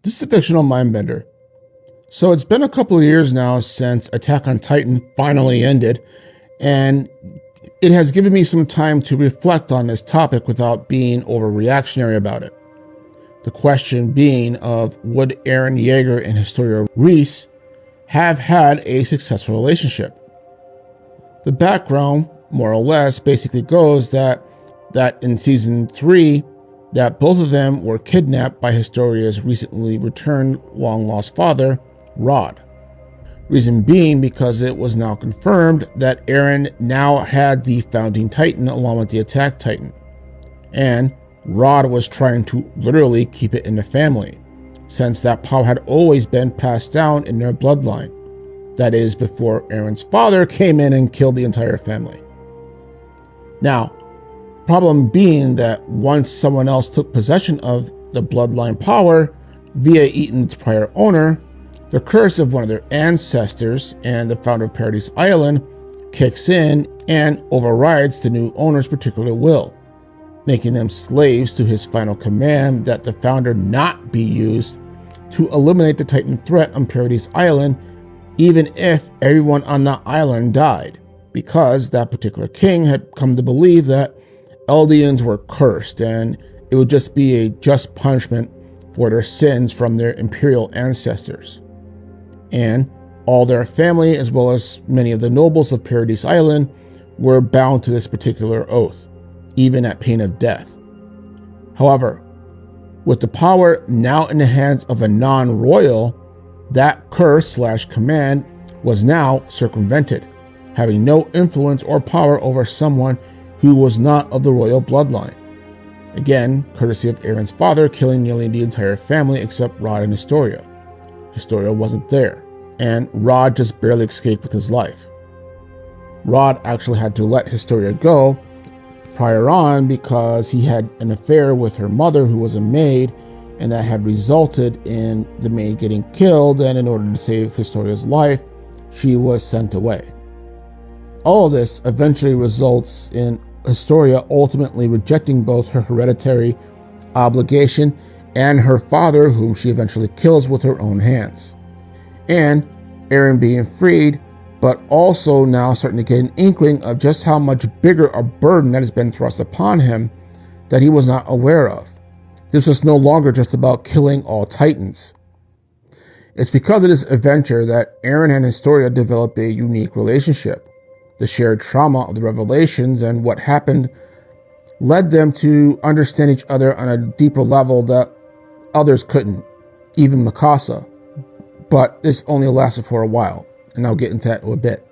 This is a fictional mindbender. So it's been a couple of years now since Attack on Titan finally ended, and it has given me some time to reflect on this topic without being overreactionary about it. The question being of would Eren Yeager and Historia Riess have had a successful relationship? The background, more or less, basically goes that in season 3, that both of them were kidnapped by Historia's recently returned long-lost father, Rod. Reason being because it was now confirmed that Eren now had the founding Titan along with the attack Titan. And Rod was trying to literally keep it in the family, since that power had always been passed down in their bloodline. That is, before Eren's father came in and killed the entire family. Now, problem being that once someone else took possession of the bloodline power via Eaton's prior owner, the curse of one of their ancestors and the founder of Paradise Island kicks in and overrides the new owner's particular will, making them slaves to his final command that the founder not be used to eliminate the Titan threat on Paradise Island, even if everyone on the island died, because that particular king had come to believe that Eldians were cursed and it would just be a just punishment for their sins from their imperial ancestors. And all their family, as well as many of the nobles of Paradise Island, were bound to this particular oath, even at pain of death. However, with the power now in the hands of a non-royal, that curse/command was now circumvented, having no influence or power over someone who was not of the royal bloodline. Again, courtesy of Eren's father killing nearly the entire family except Rod and Historia. Historia wasn't there, and Rod just barely escaped with his life. Rod actually had to let Historia go prior on because he had an affair with her mother, who was a maid, and that had resulted in the maid getting killed, and in order to save Historia's life, she was sent away. All of this eventually results in Historia ultimately rejecting both her hereditary obligation and her father, whom she eventually kills with her own hands. And Eren being freed, but also now starting to get an inkling of just how much bigger a burden that has been thrust upon him that he was not aware of. This was no longer just about killing all Titans. It's because of this adventure that Eren and Historia developed a unique relationship. The shared trauma of the revelations and what happened led them to understand each other on a deeper level that others couldn't, even Mikasa. But this only lasted for a while, and I'll get into that in a bit.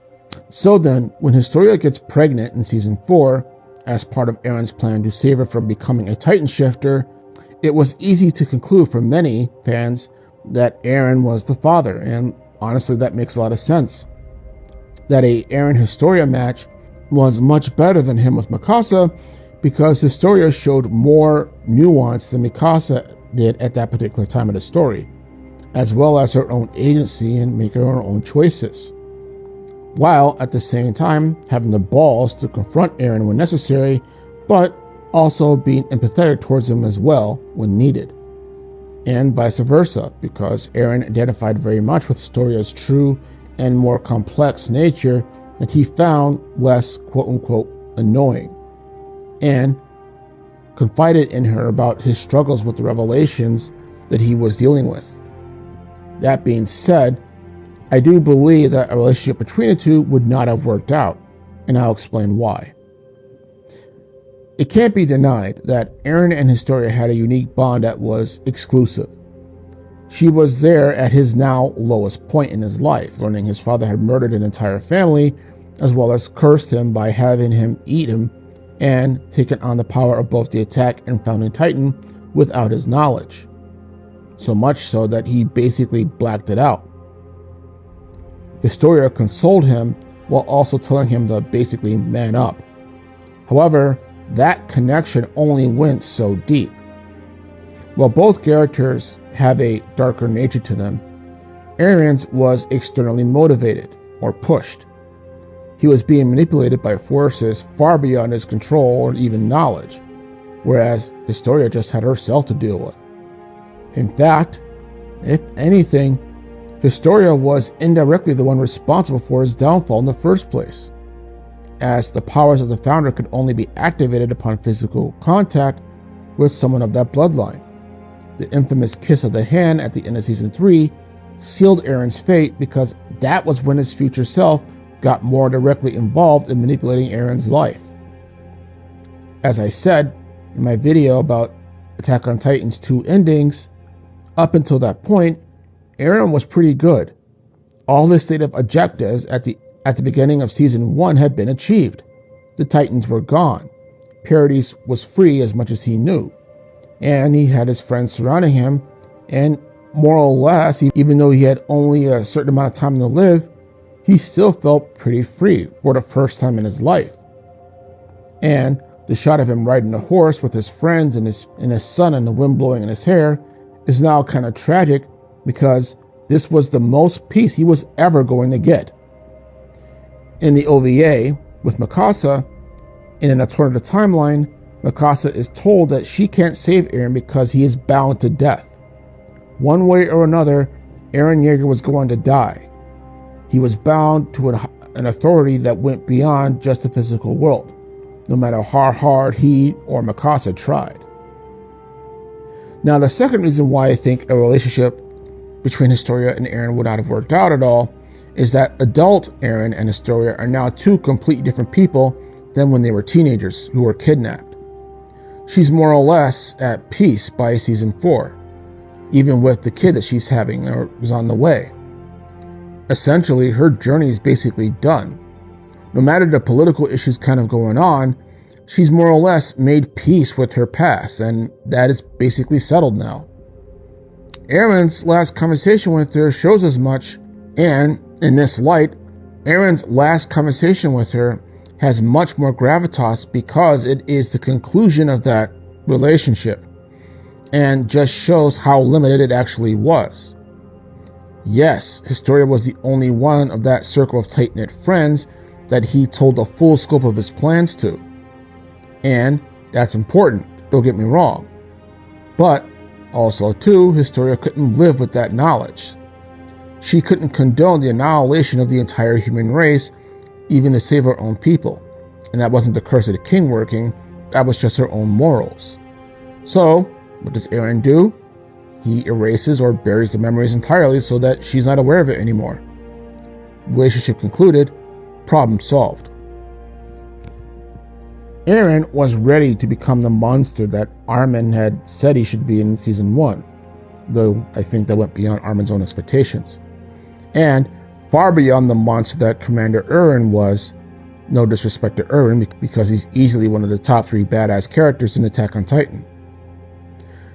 So then, when Historia gets pregnant in season 4, as part of Eren's plan to save her from becoming a Titan shifter, it was easy to conclude for many fans that Eren was the father, and honestly that makes a lot of sense. That a Eren-Historia match was much better than him with Mikasa because Historia showed more nuance than Mikasa did at that particular time of the story, as well as her own agency and making her own choices, while at the same time having the balls to confront Eren when necessary, but also being empathetic towards him as well when needed, and vice versa, because Eren identified very much with Historia's true and more complex nature that he found less quote-unquote annoying, and confided in her about his struggles with the revelations that he was dealing with. That being said, I do believe that a relationship between the two would not have worked out, and I'll explain why. It can't be denied that Eren and Historia had a unique bond that was exclusive. She was there at his now lowest point in his life, learning his father had murdered an entire family, as well as cursed him by having him eat him, and taken on the power of both the attack and founding Titan without his knowledge. So much so that he basically blacked it out. Historia consoled him while also telling him to basically man up. However, that connection only went so deep. While both characters have a darker nature to them, Eren's was externally motivated or pushed. He was being manipulated by forces far beyond his control or even knowledge, whereas Historia just had herself to deal with. In fact, If anything, Historia was indirectly the one responsible for his downfall in the first place, as the powers of the founder could only be activated upon physical contact with someone of that bloodline. The infamous kiss of the hand at the end of season 3 sealed Eren's fate because that was when his future self got more directly involved in manipulating Eren's life. As I said in my video about Attack on Titan's 2 endings, up until that point, Eren was pretty good. All his stated objectives at the beginning of season 1 had been achieved. The Titans were gone. Paradis was free as much as he knew. And he had his friends surrounding him, and more or less, even though he had only a certain amount of time to live, he still felt pretty free for the first time in his life. And the shot of him riding a horse with his friends and his son and the wind blowing in his hair is now kind of tragic because this was the most peace he was ever going to get. In the OVA, with Mikasa, in an alternative timeline, Mikasa is told that she can't save Eren because he is bound to death. One way or another, Eren Yeager was going to die. He was bound to an authority that went beyond just the physical world, no matter how hard he or Mikasa tried. Now, the second reason why I think a relationship between Historia and Eren would not have worked out at all is that adult Eren and Historia are now two completely different people than when they were teenagers who were kidnapped. She's more or less at peace by season 4, even with the kid that she's having or is on the way. Essentially, her journey is basically done. No matter the political issues kind of going on, she's more or less made peace with her past, and that is basically settled now. Eren's last conversation with her shows as much, and in this light, Eren's last conversation with her has much more gravitas because it is the conclusion of that relationship and just shows how limited it actually was. Yes, Historia was the only one of that circle of tight-knit friends that he told the full scope of his plans to. And that's important, don't get me wrong. But also too, Historia couldn't live with that knowledge. She couldn't condone the annihilation of the entire human race, even to save her own people. And that wasn't the curse of the king working, that was just her own morals. So, what does Eren do? He erases or buries the memories entirely so that she's not aware of it anymore. Relationship concluded, problem solved. Eren was ready to become the monster that Armin had said he should be in season 1, though I think that went beyond Armin's own expectations. And far beyond the monster that Commander Eren was, no disrespect to Eren because he's easily one of the top 3 badass characters in Attack on Titan.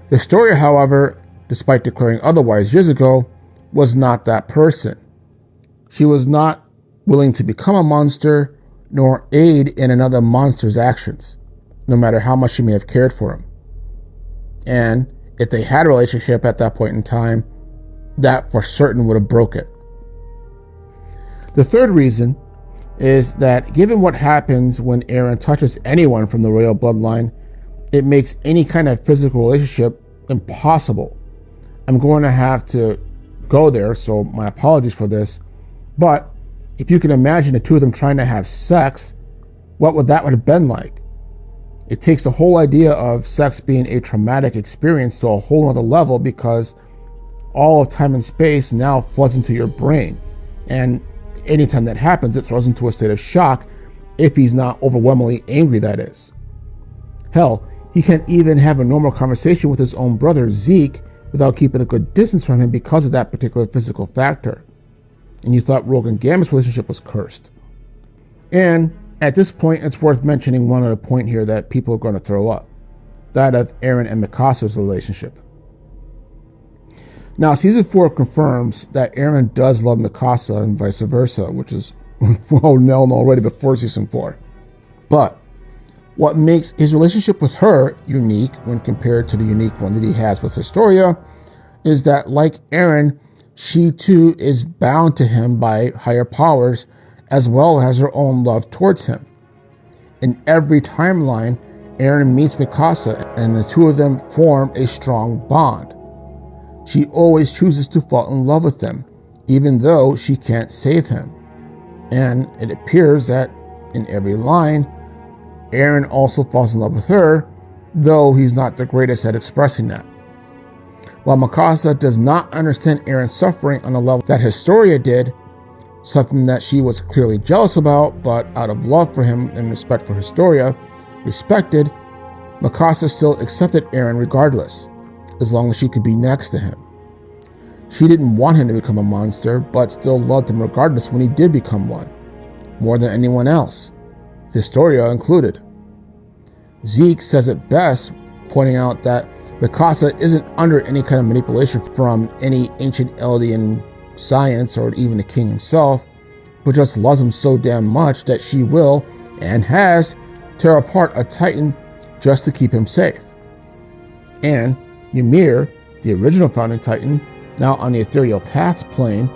Historia, however, despite declaring otherwise years ago, was not that person. She was not willing to become a monster nor aid in another monster's actions, no matter how much she may have cared for him. And if they had a relationship at that point in time, that for certain would have broke it. The third reason is that given what happens when Eren touches anyone from the royal bloodline, it makes any kind of physical relationship impossible. I'm going to have to go there, so my apologies for this, but if you can imagine the two of them trying to have sex, what would that have been like? It takes the whole idea of sex being a traumatic experience to a whole other level because all of time and space now floods into your brain. And anytime that happens, it throws into a state of shock if he's not overwhelmingly angry, that is. Hell, he can't even have a normal conversation with his own brother, Zeke, without keeping a good distance from him because of that particular physical factor. And you thought Rogue and Gambit's relationship was cursed. And at this point, it's worth mentioning one other point here that people are going to throw up. That of Eren and Mikasa's relationship. Now, season 4 confirms that Eren does love Mikasa and vice versa, which is well known already before season 4. But what makes his relationship with her unique when compared to the unique one that he has with Historia is that, like Eren, she too is bound to him by higher powers as well as her own love towards him. In every timeline, Eren meets Mikasa and the two of them form a strong bond. She always chooses to fall in love with him, even though she can't save him. And it appears that in every line, Eren also falls in love with her, though he's not the greatest at expressing that. While Mikasa does not understand Eren's suffering on a level that Historia did, something that she was clearly jealous about, but out of love for him and respect for Historia, respected, Mikasa still accepted Eren regardless, as long as she could be next to him. She didn't want him to become a monster, but still loved him regardless when he did become one, more than anyone else, Historia included. Zeke says it best, pointing out that Mikasa isn't under any kind of manipulation from any ancient Eldian science or even the king himself, but just loves him so damn much that she will, and has, tear apart a Titan just to keep him safe. And Ymir, the original founding Titan, now on the ethereal paths plane,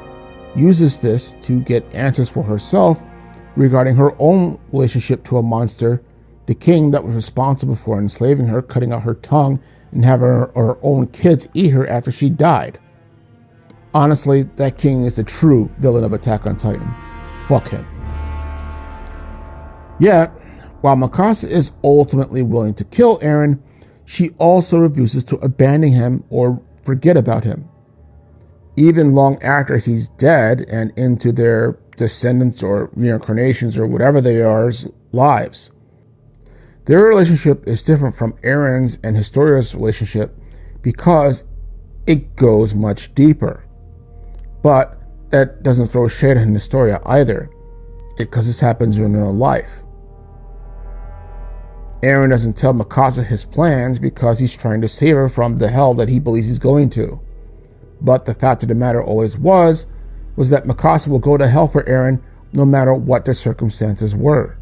uses this to get answers for herself regarding her own relationship to a monster, the king that was responsible for enslaving her, cutting out her tongue, and having her own kids eat her after she died. Honestly, that king is the true villain of Attack on Titan. Fuck him. Yet, while Mikasa is ultimately willing to kill Eren, she also refuses to abandon him or forget about him. Even long after he's dead and into their descendants or reincarnations or whatever they are's lives. Their relationship is different from Eren's and Historia's relationship because it goes much deeper. But that doesn't throw shade on Historia either, because this happens in real life. Eren doesn't tell Mikasa his plans because he's trying to save her from the hell that he believes he's going to. But the fact of the matter always was that Mikasa will go to hell for Eren no matter what the circumstances were.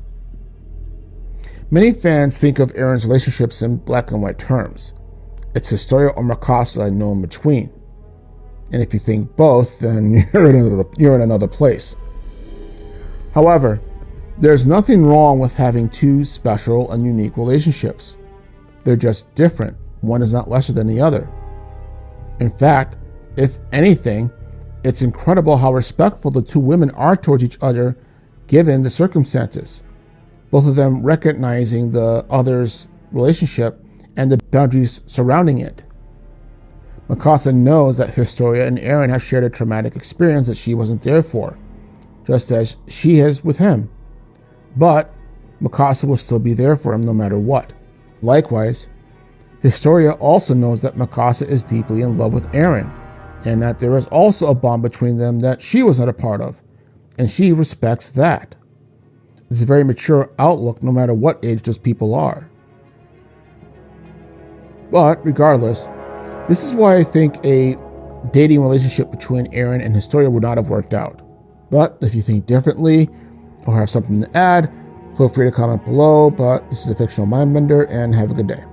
Many fans think of Eren's relationships in black and white terms. It's Historia or Mikasa and no in between. And if you think both, then you're in another place. However, there's nothing wrong with having two special and unique relationships. They're just different. One is not lesser than the other. In fact, if anything, it's incredible how respectful the two women are towards each other given the circumstances. Both of them recognizing the other's relationship and the boundaries surrounding it. Mikasa knows that Historia and Eren have shared a traumatic experience that she wasn't there for, just as she is with him. But Mikasa will still be there for him no matter what. Likewise, Historia also knows that Mikasa is deeply in love with Eren, and that there is also a bond between them that she was not a part of, and she respects that. It's a very mature outlook no matter what age those people are. But regardless, this is why I think a dating relationship between Eren and Historia would not have worked out. But if you think differently or have something to add, feel free to comment below. But this is a fictional mind bender, and have a good day.